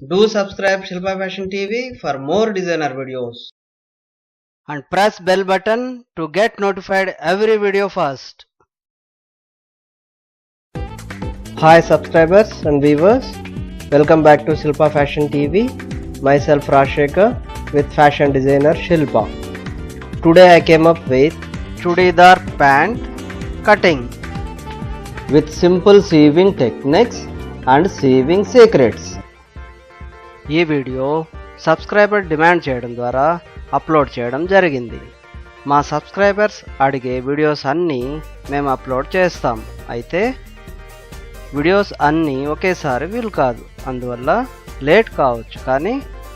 Do subscribe Shilpa Fashion TV for more designer videos. And press bell button to get notified every video first. Hi subscribers and viewers. Welcome back to Shilpa Fashion TV. Myself Rashekar with fashion designer Shilpa. Today I came up with chudidar pant cutting with simple sewing techniques and sewing secrets. ఈ video subscriber demand చేయడం ద్వారా upload చేయడం జరిగింది. మా subscribers అడిగే videos అన్నీ మేము upload చేస్తాం. అయితే వీడియోస్ అన్నీ ఒకేసారి వీలు కాదు, అందువల్ల లేట్ కావచ్చు, కానీ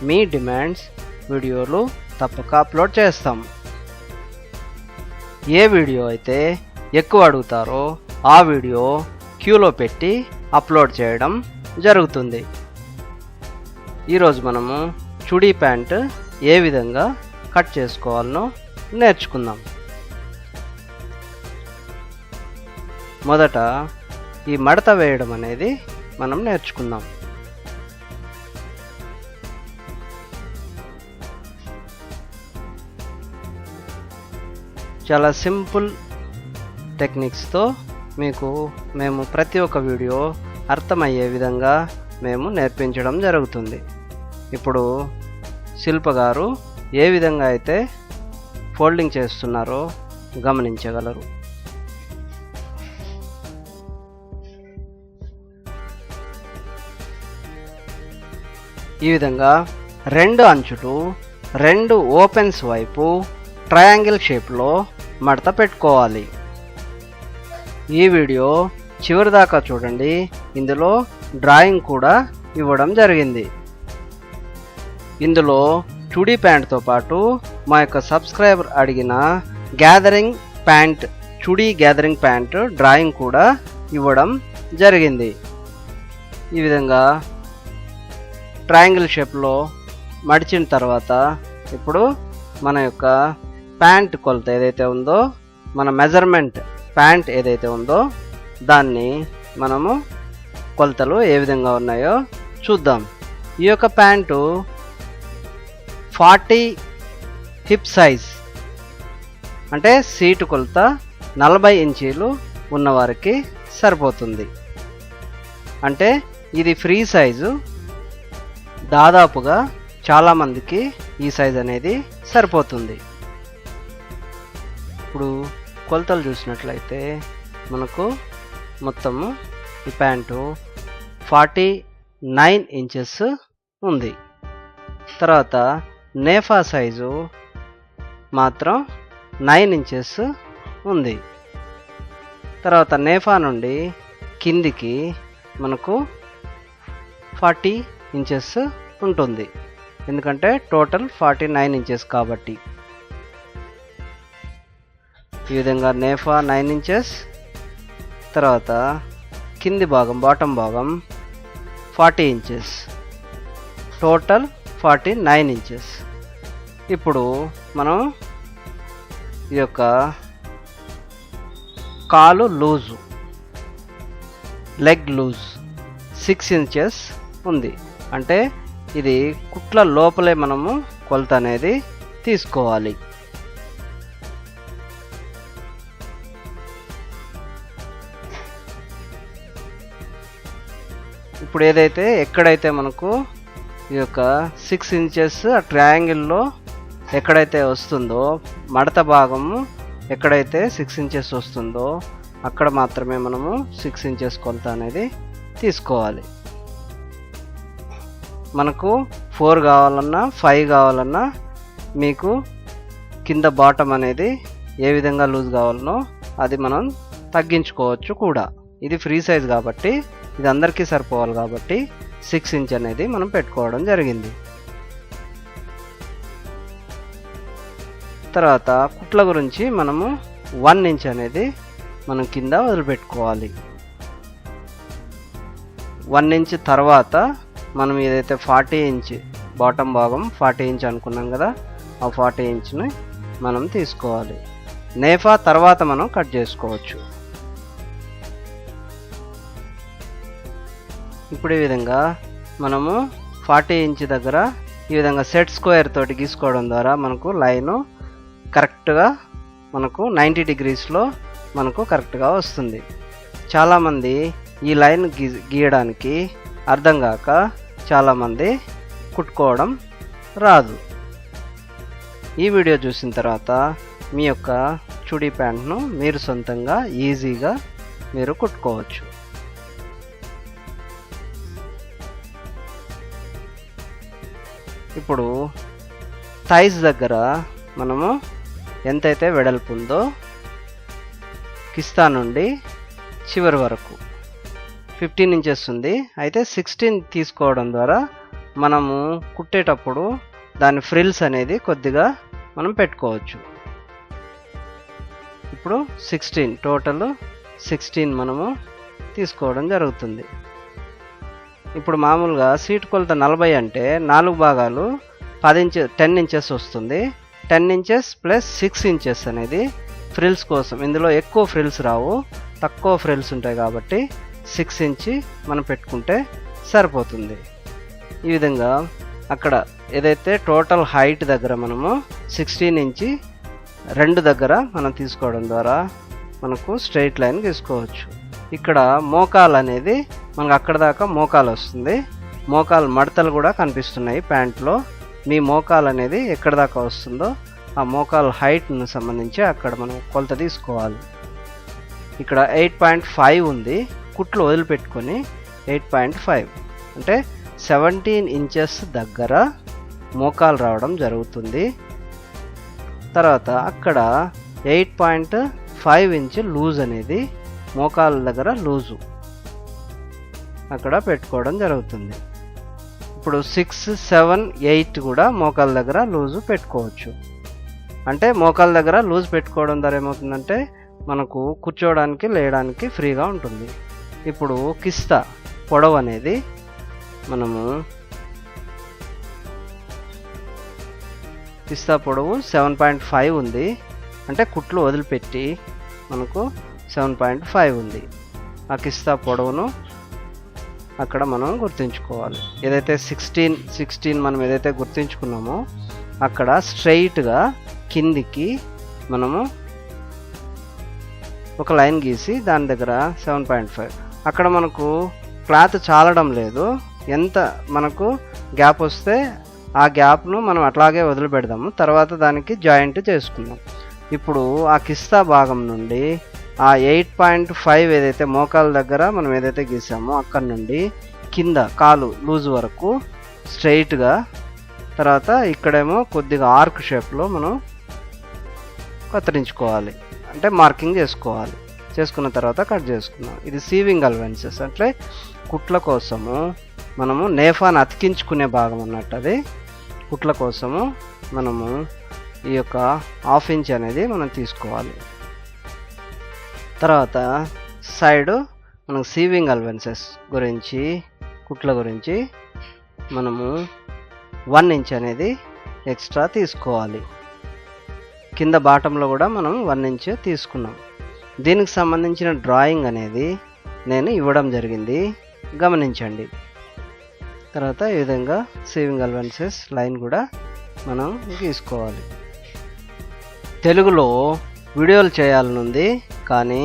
మీ డిమాండ్స్ వీడియోలు తప్పక అప్లోడ్ చేస్తాం. ఏ వీడియో అయితే ఎక్కువ అడుగుతారో ఆ వీడియో క్యూలో పెట్టి అప్లోడ్ చేయడం జరుగుతుంది. ఈరోజు మనము చుడీ ప్యాంట్ ఏ విధంగా కట్ చేసుకోవాలనో నేర్చుకుందాం. మొదట ఈ మడత వేయడం అనేది మనం నేర్చుకుందాం. చాలా సింపుల్ టెక్నిక్స్తో మీకు మేము ప్రతి ఒక్క వీడియో అర్థమయ్యే విధంగా మేము నేర్పించడం జరుగుతుంది. ఇప్పుడు శిల్ప గారు ఏ విధంగా అయితే ఫోల్డింగ్ చేస్తున్నారో గమనించగలరు. ఈ విధంగా రెండు అంచులు రెండు ఓపెన్స్ వైపు ట్రయాంగిల్ షేప్లో మడత పెట్టుకోవాలి. ఈ వీడియో చివరి దాకా చూడండి, ఇందులో డ్రాయింగ్ కూడా ఇవ్వడం జరిగింది. ఇందులో చుడీ ప్యాంట్తో పాటు మా యొక్క సబ్స్క్రైబర్ అడిగిన గ్యాదరింగ్ ప్యాంట్, చుడీ గ్యాదరింగ్ ప్యాంట్ డ్రాయింగ్ కూడా ఇవ్వడం జరిగింది. ఈ విధంగా ట్రయాంగిల్ షేప్లో మడిచిన తర్వాత ఇప్పుడు మన యొక్క ప్యాంట్ కొలత ఏదైతే ఉందో, మన మెజర్మెంట్ ప్యాంట్ ఏదైతే ఉందో దాన్ని మనము కొలతలు ఏ విధంగా ఉన్నాయో చూద్దాం. ఈ యొక్క ప్యాంటు 40 హిప్ సైజ్, అంటే సీటు కొలత 40 ఇంచీలు ఉన్నవారికి సరిపోతుంది. అంటే ఇది ఫ్రీ సైజు, దాదాపుగా చాలామందికి ఈ సైజ్ అనేది సరిపోతుంది. ఇప్పుడు కొలతలు చూసినట్లయితే మనకు మొత్తము ఈ ప్యాంటు 49 ఇంచెస్ ఉంది. తర్వాత నేఫా సైజు మాత్రం 9 ఇంచెస్ ఉంది. తర్వాత నేఫా నుండి కిందికి మనకు 40 ఇంచెస్ ఉంటుంది, ఎందుకంటే టోటల్ 49 ఇంచెస్ కాబట్టి. ఈ విధంగా నేఫా 9 ఇంచెస్, తర్వాత కింది భాగం బాటమ్ భాగం 40 ఇంచెస్, టోటల్ 49 ఇంచెస్. ఇప్పుడు మనం ఈ యొక్క కాలు లూజు, లెగ్ లూజ్ 6 ఇంచెస్ ఉంది. అంటే ఇది కుట్ల లోపలే మనము కొలత అనేది తీసుకోవాలి. ఇప్పుడు ఏదైతే ఎక్కడైతే మనకు ఈ యొక్క 6 ఇంచెస్ ఆ ట్రయాంగిల్లో ఎక్కడైతే వస్తుందో, మడత భాగము ఎక్కడైతే 6 ఇంచెస్ వస్తుందో అక్కడ మాత్రమే మనము 6 ఇంచెస్ కొలత అనేది తీసుకోవాలి. మనకు 4 కావాలన్నా 5 కావాలన్నా మీకు కింద బాటమ్ అనేది ఏ విధంగా లూజ్ కావాలనో అది మనం తగ్గించుకోవచ్చు కూడా. ఇది ఫ్రీ సైజ్ కాబట్టి, ఇది అందరికీ సరిపోవాలి కాబట్టి 6 ఇంచ్ అనేది మనం పెట్టుకోవడం జరిగింది. తర్వాత కుట్ల గురించి మనము 1 ఇంచ్ అనేది మనం కింద వదిలిపెట్టుకోవాలి. 1 ఇంచ్ తర్వాత మనం ఏదైతే 40 ఇంచ్ బాటమ్ భాగం 40 ఇంచ్ అనుకున్నాం కదా, ఆ 40 ఇంచ్ని మనం తీసుకోవాలి. నేఫా తర్వాత మనం కట్ చేసుకోవచ్చు. ఇప్పుడు ఈ విధంగా మనము 40 ఇంచ్ దగ్గర ఈ విధంగా సెట్ స్క్వేర్ తోటి గీసుకోవడం ద్వారా మనకు లైను కరెక్ట్గా మనకు 90 డిగ్రీస్లో మనకు కరెక్ట్గా వస్తుంది. చాలామంది ఈ లైన్ గీయడానికి అర్థం కాక చాలామంది కుట్టుకోవడం రాదు. ఈ వీడియో చూసిన తర్వాత మీ యొక్క చుడీ ప్యాంట్ను మీరు సొంతంగా ఈజీగా మీరు కుట్టుకోవచ్చు. ఇప్పుడు థైస్ దగ్గర మనము ఎంతైతే వెడల్పు ఉందో కిస్తా నుండి చివరి వరకు 15 ఇంచెస్ ఉంది. అయితే 16 తీసుకోవడం ద్వారా మనము కుట్టేటప్పుడు దాని ఫ్రిల్స్ అనేది కొద్దిగా మనం పెట్టుకోవచ్చు. ఇప్పుడు 16 టోటల్ 16 మనము తీసుకోవడం జరుగుతుంది. ఇప్పుడు మామూలుగా సీట్ కొలత 40 అంటే 4 భాగాలు 10 ఇంచెస్ వస్తుంది. 10 ఇంచెస్ ప్లస్ 6 ఇంచెస్ అనేది ఫ్రిల్స్ కోసం. ఇందులో ఎక్కువ ఫ్రిల్స్ రావు, తక్కువ ఫ్రిల్స్ ఉంటాయి కాబట్టి 6 ఇంచ్ మనం పెట్టుకుంటే సరిపోతుంది. ఈ విధంగా అక్కడ ఏదైతే టోటల్ హైట్ దగ్గర మనము 16 ఇంచ్ 2 దగ్గర మనం తీసుకోవడం ద్వారా మనకు స్ట్రైట్ లైన్ తీసుకోవచ్చు. ఇక్కడ మోకాలు అనేది మనకు అక్కడ దాకా మోకాలు వస్తుంది. మోకాలు మడతలు కూడా కనిపిస్తున్నాయి ప్యాంట్లో. మీ మోకాలు అనేది ఎక్కడ దాకా వస్తుందో ఆ మోకాలు హైట్ను సంబంధించి అక్కడ మనం కొలత తీసుకోవాలి. ఇక్కడ 8.5 ఉంది, కుట్లు వదిలిపెట్టుకొని 8.5 అంటే 17 ఇంచెస్ దగ్గర మోకాలు రావడం జరుగుతుంది. తర్వాత అక్కడ 8.5 ఇంచ్ లూజ్ అనేది మోకాల దగ్గర లూజు అక్కడ పెట్టుకోవడం జరుగుతుంది. ఇప్పుడు 6, 7, 8 కూడా మోకాల దగ్గర లూజు పెట్టుకోవచ్చు. అంటే మోకాల దగ్గర లూజ్ పెట్టుకోవడం ద్వారా ఏమవుతుందంటే మనకు కూర్చోవడానికి లేయడానికి ఫ్రీగా ఉంటుంది. ఇప్పుడు కిస్తా పొడవు అనేది మనము కిస్తా పొడవు 7.5 ఉంది. అంటే కుట్లు వదిలిపెట్టి మనకు 7.5 ఉంది. ఆ కిస్తా పొడవును అక్కడ మనం గుర్తుంచుకోవాలి. ఏదైతే 16 మనం ఏదైతే గుర్తుంచుకున్నామో అక్కడ స్ట్రైట్గా కిందికి మనము ఒక లైన్ గీసి దాని దగ్గర 7.5 అక్కడ మనకు క్లాత్ చాలడం లేదు. ఎంత మనకు గ్యాప్ వస్తే ఆ గ్యాప్ను మనం అట్లాగే వదిలిపెడదాము. తర్వాత దానికి జాయింట్ చేసుకుందాం. ఇప్పుడు ఆ కిస్తా భాగం నుండి ఆ 8.5 ఏదైతే మోకాల దగ్గర మనం ఏదైతే గీసామో అక్కడ నుండి కింద కాలు లూజ్ వరకు స్ట్రైట్గా, తర్వాత ఇక్కడేమో కొద్దిగా ఆర్క్ షేప్లో మనం కత్తిరించుకోవాలి. అంటే మార్కింగ్ చేసుకోవాలి. చేసుకున్న తర్వాత కట్ చేసుకున్నాం. ఇది సీవింగ్ అలవెన్సెస్ అంటే కుట్ల కోసము మనము నేఫాన్ అతికించుకునే భాగం అన్నట్టు. అది కుట్ల కోసము మనము ఈ యొక్క 1/2 ఇంచ్ అనేది మనం తీసుకోవాలి. తర్వాత సైడ్ మనం సీవింగ్ అలవెన్సెస్ గురించి కుట్ల గురించి మనము 1 ఇంచ్ అనేది ఎక్స్ట్రా తీసుకోవాలి. కింద బాటంలో కూడా మనం 1 ఇంచ్ తీసుకున్నాం. దీనికి సంబంధించిన డ్రాయింగ్ అనేది నేను ఇవ్వడం జరిగింది, గమనించండి. తర్వాత ఈ విధంగా సీవింగ్ అలవెన్సెస్ లైన్ కూడా మనం గీసుకోవాలి. తెలుగులో వీడియోలు చేయాలనుంది కానీ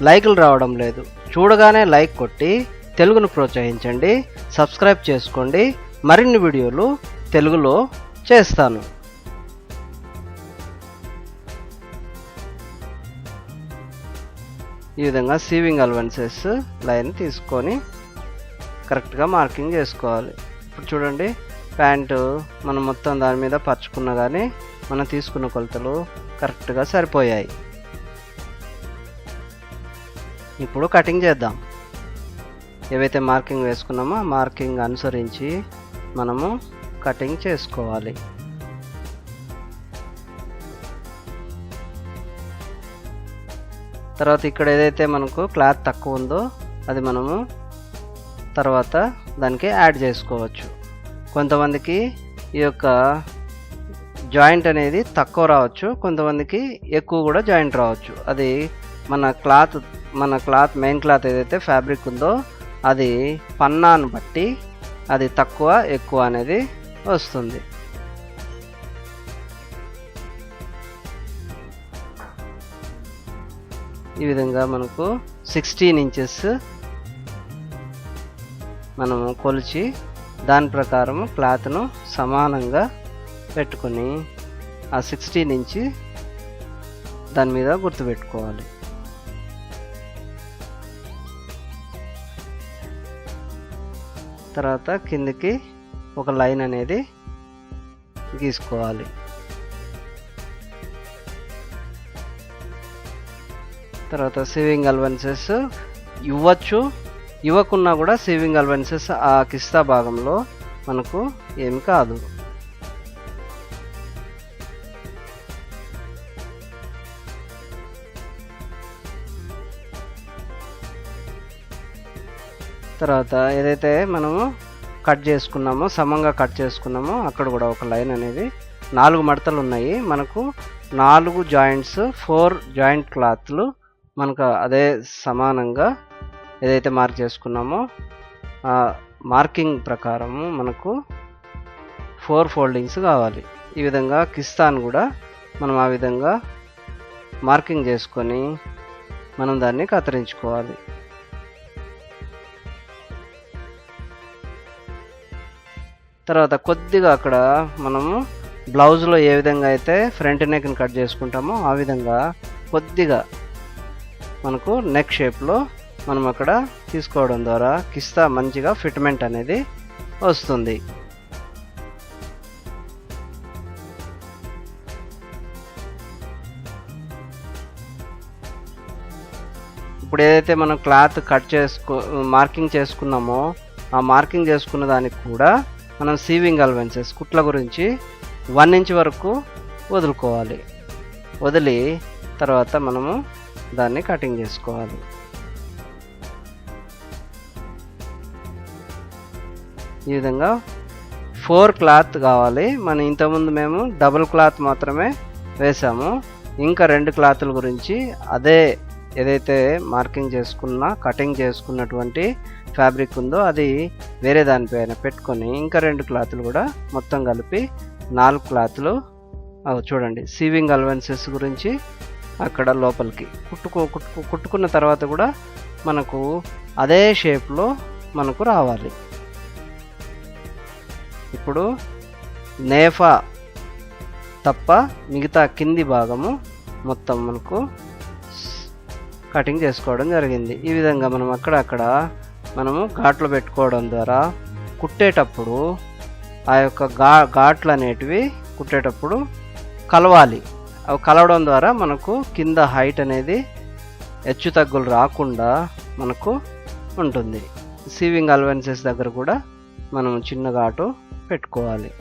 లైకులు రావడం లేదు. చూడగానే లైక్ కొట్టి తెలుగును ప్రోత్సహించండి. సబ్స్క్రైబ్ చేసుకోండి. మరిన్ని వీడియోలు తెలుగులో చేస్తాను. ఈ విధంగా సీవింగ్ అలవెన్సెస్ లైన్ తీసుకొని కరెక్ట్గా మార్కింగ్ చేసుకోవాలి. ఇప్పుడు చూడండి, ప్యాంటు మనం మొత్తం దాని మీద పరుచుకున్నా కానీ మనం తీసుకున్న కొలతలు కరెక్ట్గా సరిపోయాయి. ఇప్పుడు కటింగ్ చేద్దాం. ఏవైతే మార్కింగ్ వేసుకున్నామో ఆ మార్కింగ్ అనుసరించి మనము కటింగ్ చేసుకోవాలి. తర్వాత ఇక్కడ ఏదైతే మనకు క్లాత్ తక్కువ ఉందో అది మనము తర్వాత దానికి యాడ్ చేసుకోవచ్చు. కొంతమందికి ఈ యొక్క జాయింట్ అనేది తక్కువ రావచ్చు, కొంతమందికి ఎక్కువ కూడా జాయింట్ రావచ్చు. అది మన క్లాత్ మెయిన్ క్లాత్ ఏదైతే ఫ్యాబ్రిక్ ఉందో అది పన్నాను బట్టి అది తక్కువ ఎక్కువ అనేది వస్తుంది. ఈ విధంగా మనకు 16 ఇంచెస్ మనము కొలిచి దాని ప్రకారం క్లాత్ను సమానంగా పెట్టుకొని ఆ 16 ఇంచి దాని మీద గుర్తుపెట్టుకోవాలి. తర్వాత కిందికి ఒక లైన్ అనేది గీసుకోవాలి. తర్వాత సేవింగ్ అలవెన్సెస్ ఇవ్వచ్చు, ఇవ్వకున్నా కూడా సేవింగ్ అలవెన్సెస్ ఆ కిస్తా భాగంలో మనకు ఏమి కాదు. తర్వాత ఏదైతే మనము కట్ చేసుకున్నామో సమంగా కట్ చేసుకున్నామో అక్కడ కూడా ఒక లైన్ అనేది 4 మడతలు ఉన్నాయి. మనకు 4 జాయింట్స్ 4 జాయింట్ క్లాత్లు మనకు అదే సమానంగా ఏదైతే మార్క్ చేసుకున్నామో ఆ మార్కింగ్ ప్రకారము మనకు 4 ఫోల్డింగ్స్ కావాలి. ఈ విధంగా కిస్తాను కూడా మనం ఆ విధంగా మార్కింగ్ చేసుకొని మనం దాన్ని కత్తిరించుకోవాలి. తర్వాత కొద్దిగా అక్కడ మనము బ్లౌజ్లో ఏ విధంగా అయితే ఫ్రంట్ నెక్ని కట్ చేసుకుంటామో ఆ విధంగా కొద్దిగా మనకు నెక్ షేప్లో మనం అక్కడ తీసుకోవడం ద్వారా కిస్తా మంచిగా ఫిట్మెంట్ అనేది వస్తుంది. ఇప్పుడు ఏదైతే మనం క్లాత్ కట్ మార్కింగ్ చేసుకున్నామో ఆ మార్కింగ్ చేసుకున్న దానికి కూడా మనం సీవింగ్ అలవెన్సెస్ కుట్ల గురించి 1 ఇంచ్ వరకు వదులుకోవాలి. వదిలి తర్వాత మనము దాన్ని కటింగ్ చేసుకోవాలి. ఈ విధంగా 4 క్లాత్ కావాలి. మనం ఇంతకుముందు మేము డబుల్ క్లాత్ మాత్రమే వేసాము. ఇంకా 2 క్లాతుల గురించి అదే ఏదైతే మార్కింగ్ చేసుకున్న కటింగ్ చేసుకున్నటువంటి ఫ్యాబ్రిక్ ఉందో అది వేరే దానిపైన పెట్టుకొని ఇంకా 2 క్లాతులు కూడా మొత్తం కలిపి 4 క్లాతులు చూడండి. సీవింగ్ అలవెన్సెస్ గురించి అక్కడ లోపలికి కుట్టుకున్న తర్వాత కూడా మనకు అదే షేప్లో మనకు రావాలి. ఇప్పుడు నేఫా తప్ప మిగతా కింది భాగము మొత్తం మనకు కటింగ్ చేసుకోవడం జరిగింది. ఈ విధంగా మనం అక్కడక్కడ మనము ఘాట్లు పెట్టుకోవడం ద్వారా కుట్టేటప్పుడు ఆ యొక్క ఘాట్లు అనేటివి కుట్టేటప్పుడు కలవాలి. అవి కలవడం ద్వారా మనకు కింద హైట్ అనేది హెచ్చు తగ్గులు రాకుండా మనకు ఉంటుంది. సీవింగ్ అలవెన్సెస్ దగ్గర కూడా మనం చిన్న ఘాటు పెట్టుకోవాలి.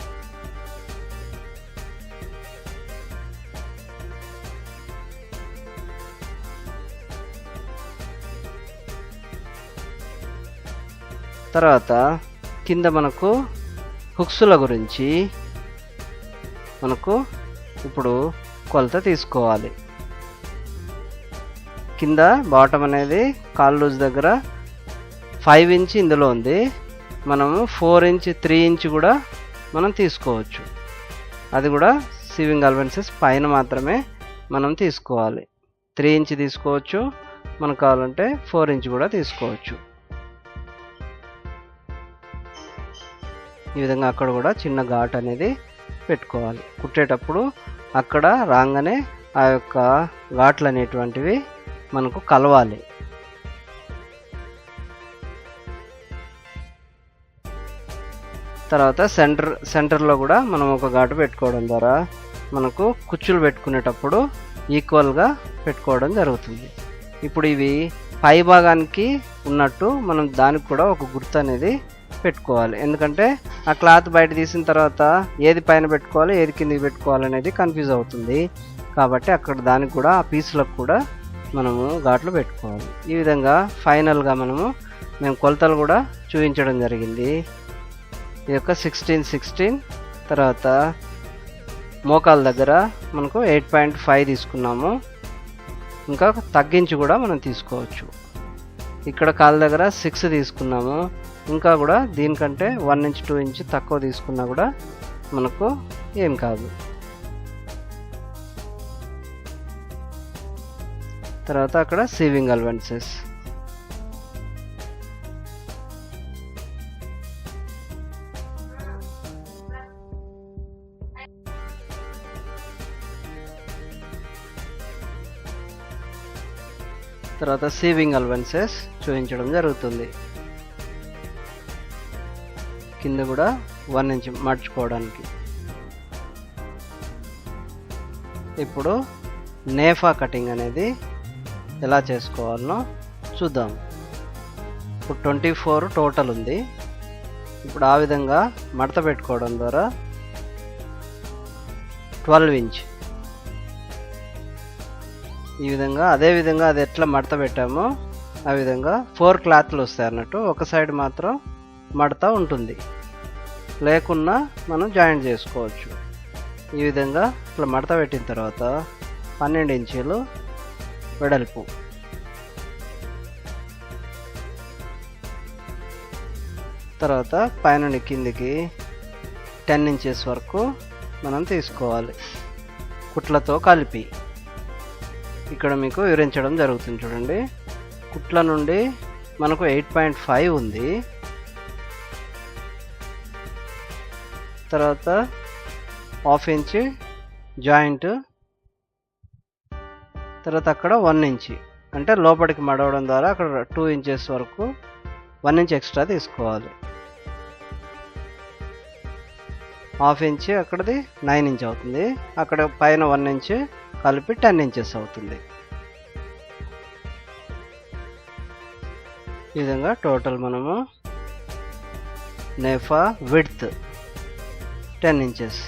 తర్వాత కింద మనకు హుక్స్ల గురించి మనకు ఇప్పుడు కొలత తీసుకోవాలి. కింద బాటమ్ అనేది కాల్ లూజ్ దగ్గర 5 ఇంచ్ ఇందులో ఉంది. మనము 4 ఇంచ్ 3 ఇంచ్ కూడా మనం తీసుకోవచ్చు. అది కూడా సీవింగ్ అలవెన్సెస్ పైన మాత్రమే మనం తీసుకోవాలి. 3 ఇంచ్ తీసుకోవచ్చు, మనకు కావాలంటే 4 ఇంచ్ కూడా తీసుకోవచ్చు. ఈ విధంగా అక్కడ కూడా చిన్న ఘాట్ అనేది పెట్టుకోవాలి. కుట్టేటప్పుడు అక్కడ రాగానే ఆ యొక్క ఘాట్లు అనేటువంటివి మనకు కలవాలి. తర్వాత సెంటర్లో కూడా మనం ఒక ఘాటు పెట్టుకోవడం ద్వారా మనకు కుచ్చులు పెట్టుకునేటప్పుడు ఈక్వల్గా పెట్టుకోవడం జరుగుతుంది. ఇప్పుడు ఇవి పై భాగానికి ఉన్నట్టు మనం దానికి కూడా ఒక గుర్తు అనేది పెట్టుకోవాలి. ఎందుకంటే ఆ క్లాత్ బయట తీసిన తర్వాత ఏది పైన పెట్టుకోవాలి ఏది కిందికి పెట్టుకోవాలి అనేది కన్ఫ్యూజ్ అవుతుంది. కాబట్టి అక్కడ దానికి కూడా ఆ పీసులకు కూడా మనము ఘాట్లు పెట్టుకోవాలి. ఈ విధంగా ఫైనల్గా మేము కొలతలు కూడా చూపించడం జరిగింది. ఈ యొక్క 16 తర్వాత మోకాల దగ్గర మనకు 8.5 తీసుకున్నాము. ఇంకా తగ్గించి కూడా మనం తీసుకోవచ్చు. ఇక్కడ కాళ్ళ దగ్గర 6 తీసుకున్నాము. ఇంకా కూడా దీనికంటే 1 ఇంచ్ 2 ఇంచ్ తక్కువ తీసుకున్నా కూడా మనకు ఏం కాదు. తర్వాత అక్కడ సీవింగ్ అలవెన్సెస్, తర్వాత సీవింగ్ అలవెన్సెస్ చూపించడం జరుగుతుంది. కింద కూడా 1 ఇంచ్ మర్చుకోవడానికి. ఇప్పుడు నేఫా కటింగ్ అనేది ఎలా చేసుకోవాలనో చూద్దాం. ఇప్పుడు 24 టోటల్ ఉంది. ఇప్పుడు ఆ విధంగా మడత పెట్టుకోవడం ద్వారా 12 ఇంచ్ ఈ విధంగా, అదేవిధంగా అది ఎట్లా మడత పెట్టామో ఆ విధంగా 4 క్లాత్లు వస్తాయి అన్నట్టు. ఒక సైడ్ మాత్రం మడత ఉంటుంది, లేకున్నా మనం జాయింట్ చేసుకోవచ్చు. ఈ విధంగా ఇట్లా మడత పెట్టిన తర్వాత 12 ఇంచీలు వెడల్పు, తర్వాత పైనుండి కిందికి 10 ఇంచెస్ వరకు మనం తీసుకోవాలి కుట్లతో కలిపి. ఇక్కడ మీకు వివరించడం జరుగుతుంది చూడండి. కుట్ల నుండి మనకు 8.5 ఉంది. తర్వాత 1/2 ఇంచ్ జాయింట్, తర్వాత అక్కడ 1 ఇంచ్ అంటే లోపలికి మడవడం ద్వారా అక్కడ 2 ఇంచెస్ వరకు 1 ఇంచ్ ఎక్స్ట్రా తీసుకోవాలి. 1/2 ఇంచ్ అక్కడది 9 ఇంచ్ అవుతుంది. అక్కడ పైన 1 ఇంచ్ కలిపి 10 ఇంచెస్ అవుతుంది. ఈ విధంగా టోటల్ మనము నేఫా విడ్త్ 10 ఇంచెస్.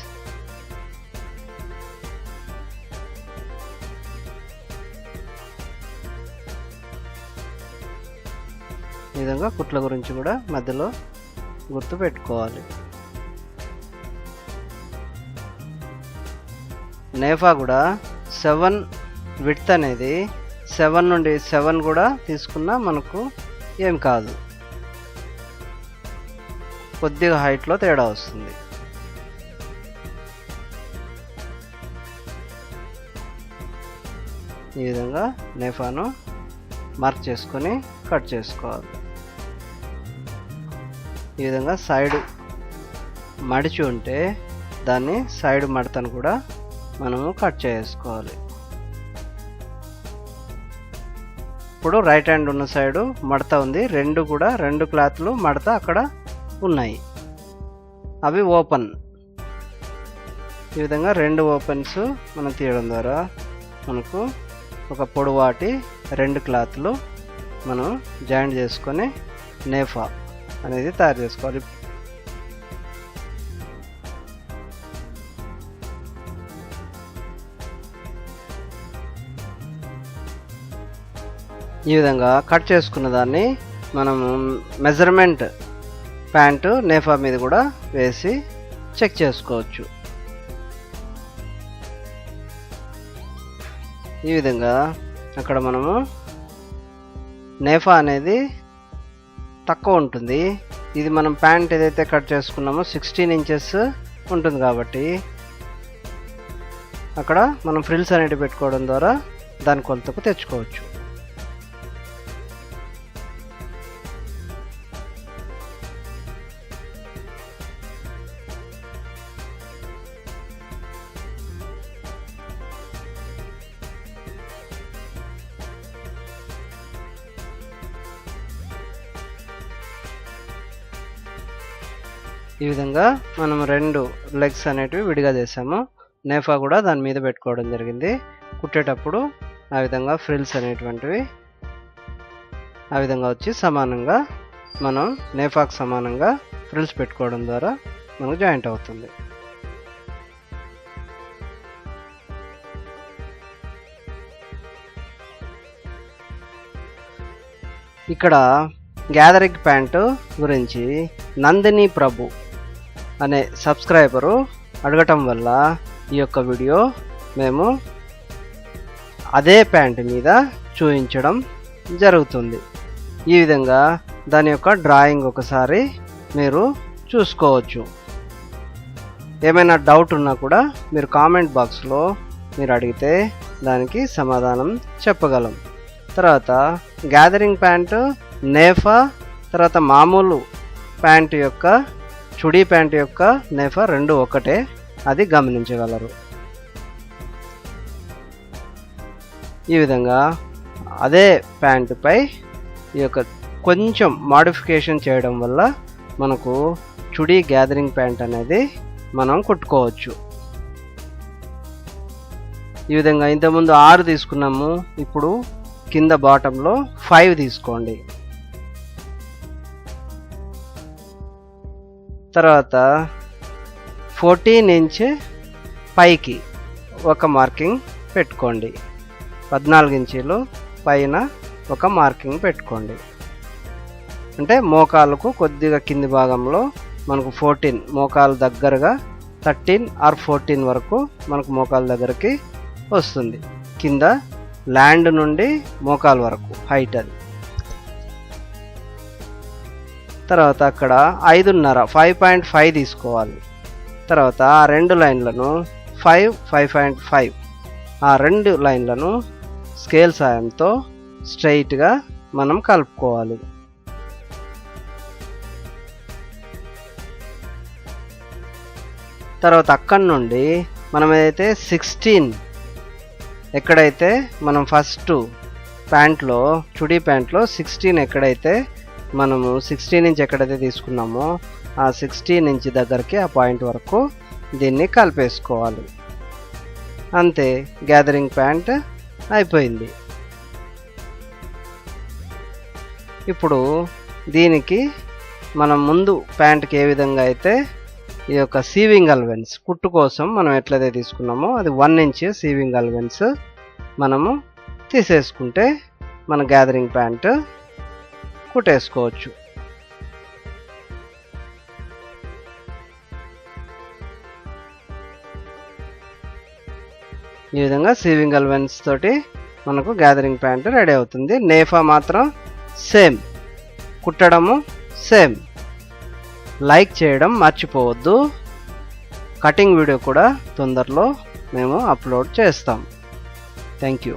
ఈ విధంగా కుట్ల గురించి కూడా మధ్యలో గుర్తు పెట్టుకోవాలి. నేఫా కూడా 7 విడ్త్ అనేది 7 నుండి 7 కూడా తీసుకున్నా మనకు ఏం కాదు, కొద్దిగా హైట్లో తేడా వస్తుంది. ఈ విధంగా నేఫాను మార్క్ చేసుకొని కట్ చేసుకోవాలి. ఈ విధంగా సైడ్ మడిచి ఉంటే దాన్ని సైడ్ మడతను కూడా మనము కట్ చేసుకోవాలి. ఇప్పుడు రైట్ హ్యాండ్ ఉన్న సైడు మడత ఉంది, రెండు క్లాత్లు మడత అక్కడ ఉన్నాయి, అవి ఓపెన్. ఈ విధంగా 2 ఓపెన్స్ మనం తీయడం ద్వారా మనకు ఒక పొడవాటి 2 క్లాత్లు మనం జాయింట్ చేసుకొని నేఫా అనేది తయారు చేసుకోవాలి. ఈ విధంగా కట్ చేసుకున్న దాన్ని మనము మెజర్మెంట్ ప్యాంటు నేఫా మీద కూడా వేసి చెక్ చేసుకోవచ్చు. ఈ విధంగా అక్కడ మనము నేఫా అనేది తక్కువ ఉంటుంది. ఇది మనం ప్యాంట్ ఏదైతే కట్ చేసుకున్నామో 16 ఇంచెస్ ఉంటుంది కాబట్టి అక్కడ మనం ఫ్రిల్స్ అనేవి పెట్టుకోవడం ద్వారా దాని కొలతకు తెచ్చుకోవచ్చు. ఈ విధంగా మనం 2 లెగ్స్ అనేటివి విడిగా చేసాము. నేఫా కూడా దాని మీద పెట్టుకోవడం జరిగింది. కుట్టేటప్పుడు ఆ విధంగా ఫ్రిల్స్ అనేటువంటివి ఆ విధంగా వచ్చి సమానంగా మనం నేఫాకు సమానంగా ఫ్రిల్స్ పెట్టుకోవడం ద్వారా మనకు జాయింట్ అవుతుంది. ఇక్కడ గ్యాదరింగ్ ప్యాంటు గురించి నందిని ప్రభు అనే సబ్స్క్రైబరు అడగటం వల్ల ఈ యొక్క వీడియో మేము అదే ప్యాంట్ మీద చూపించడం జరుగుతుంది. ఈ విధంగా దాని యొక్క డ్రాయింగ్ ఒకసారి మీరు చూసుకోవచ్చు. ఏమైనా డౌట్ ఉన్నా కూడా మీరు కామెంట్ బాక్స్లో మీరు అడిగితే దానికి సమాధానం చెప్పగలం. తర్వాత గ్యాదరింగ్ ప్యాంటు, నేఫా, తర్వాత మామూలు ప్యాంటు యొక్క చుడీ ప్యాంటు యొక్క నేఫా రెండు ఒకటే, అది గమనించగలరు. ఈ విధంగా అదే ప్యాంటుపై ఈ యొక్క కొంచెం మాడిఫికేషన్ చేయడం వల్ల మనకు చుడీ గ్యాదరింగ్ ప్యాంట్ అనేది మనం కుట్టుకోవచ్చు. ఈ విధంగా ఇంతకుముందు 6 తీసుకున్నాము, ఇప్పుడు కింద బాటంలో 5 తీసుకోండి. తర్వాత 14 ఇంచ్ పైకి ఒక మార్కింగ్ పెట్టుకోండి. 14 ఇంచీలు పైన ఒక మార్కింగ్ పెట్టుకోండి. అంటే మోకాలకు కొద్దిగా కింది భాగంలో మనకు 14 మోకాలు దగ్గరగా 13 ఆర్ 14 వరకు మనకు మోకాల దగ్గరికి వస్తుంది. కింద ల్యాండ్ నుండి మోకాలు వరకు హైట్ అది. తర్వాత అక్కడ 5.5 5.5 తీసుకోవాలి. తర్వాత ఆ 2 లైన్లను 5 5.5 ఆ 2 లైన్లను స్కేల్ సాయంతో స్ట్రైట్గా మనం కలుపుకోవాలి. తర్వాత అక్కడి నుండి మనం ఏదైతే 16 ఎక్కడైతే మనం ఫస్ట్ ప్యాంట్లో చుడీ ప్యాంట్లో 16 ఎక్కడైతే మనము 16 ఇంచ్ ఎక్కడైతే తీసుకున్నామో ఆ 16 ఇంచ్ దగ్గరికి ఆ పాయింట్ వరకు దీన్ని కలిపేసుకోవాలి. అంతే, గ్యాదరింగ్ ప్యాంట్ అయిపోయింది. ఇప్పుడు దీనికి మనం ముందు ప్యాంట్కి ఏ విధంగా అయితే ఈ యొక్క సీవింగ్ అలవెన్స్ కుట్టు కోసం మనం ఎట్లయితే తీసుకున్నామో అది 1 ఇంచ్ సీవింగ్ అలవెన్స్ మనము తీసేసుకుంటే మన గ్యాదరింగ్ ప్యాంట్ కుట్టేసుకోవచ్చు. ఈ విధంగా సీవింగ్ అలవెన్స్ తోటి మనకు గ్యాదరింగ్ ప్యాంట్ రెడీ అవుతుంది. నేఫా మాత్రం సేమ్, కుట్టడము సేమ్. లైక్ చేయడం మర్చిపోవద్దు. కటింగ్ వీడియో కూడా తొందరలో మేము అప్లోడ్ చేస్తాం. Thank you.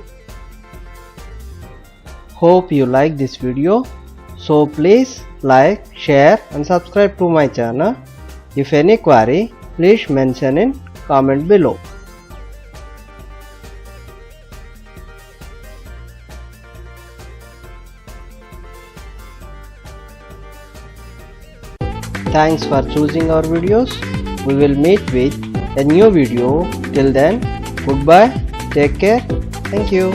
Hope you like this video. So please like, share and subscribe to my channel. If any query, please mention in comment below. Thanks for choosing our videos. We will meet with a new video. Till then, goodbye. Take care. Thank you.